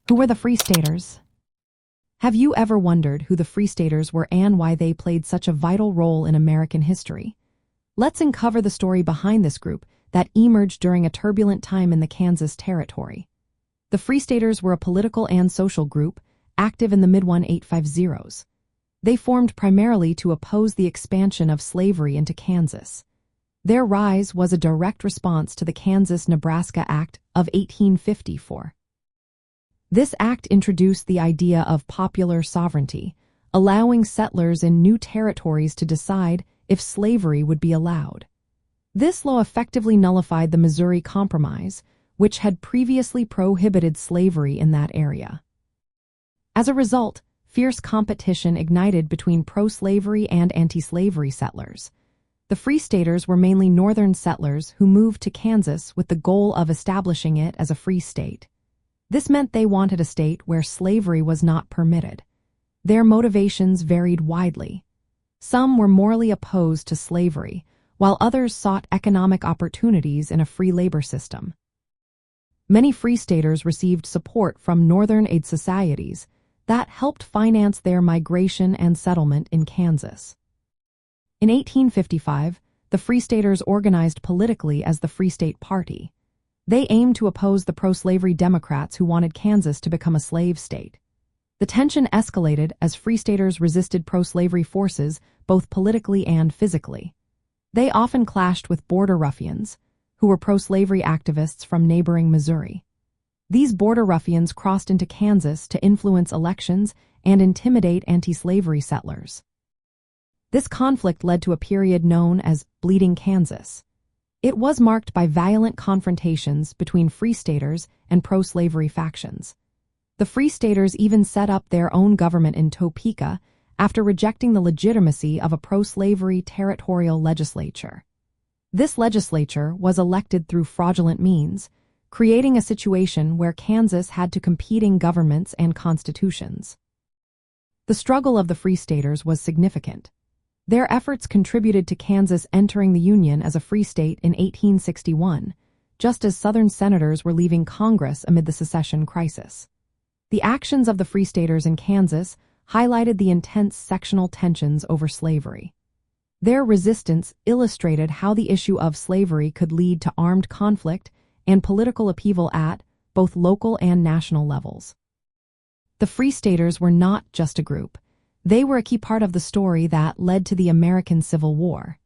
Who were the Free Staters? Have you ever wondered who the Free Staters were and why they played such a vital role in American history? Let's uncover the story behind this group that emerged during a turbulent time in the Kansas Territory. The Free Staters were a political and social group active in the mid-1850s. They formed primarily to oppose the expansion of slavery into Kansas. Their rise was a direct response to the Kansas-Nebraska Act of 1854. This act introduced the idea of popular sovereignty, allowing settlers in new territories to decide if slavery would be allowed. This law effectively nullified the Missouri Compromise, which had previously prohibited slavery in that area. As a result, fierce competition ignited between pro-slavery and anti-slavery settlers. The Free Staters were mainly northern settlers who moved to Kansas with the goal of establishing it as a free state. This meant they wanted a state where slavery was not permitted. Their motivations varied widely. Some were morally opposed to slavery, while others sought economic opportunities in a free labor system. Many Free Staters received support from Northern aid societies that helped finance their migration and settlement in Kansas. In 1855, the Free Staters organized politically as the Free State Party. They aimed to oppose the pro-slavery Democrats who wanted Kansas to become a slave state. The tension escalated as Free Staters resisted pro-slavery forces both politically and physically. They often clashed with border ruffians, who were pro-slavery activists from neighboring Missouri. These border ruffians crossed into Kansas to influence elections and intimidate anti-slavery settlers. This conflict led to a period known as Bleeding Kansas. It was marked by violent confrontations between Free Staters and pro-slavery factions. The Free Staters even set up their own government in Topeka after rejecting the legitimacy of a pro-slavery territorial legislature. This legislature was elected through fraudulent means, creating a situation where Kansas had two competing governments and constitutions. The struggle of the Free Staters was significant. Their efforts contributed to Kansas entering the Union as a free state in 1861, just as Southern senators were leaving Congress amid the secession crisis. The actions of the Free Staters in Kansas highlighted the intense sectional tensions over slavery. Their resistance illustrated how the issue of slavery could lead to armed conflict and political upheaval at both local and national levels. The Free Staters were not just a group. They were a key part of the story that led to the American Civil War.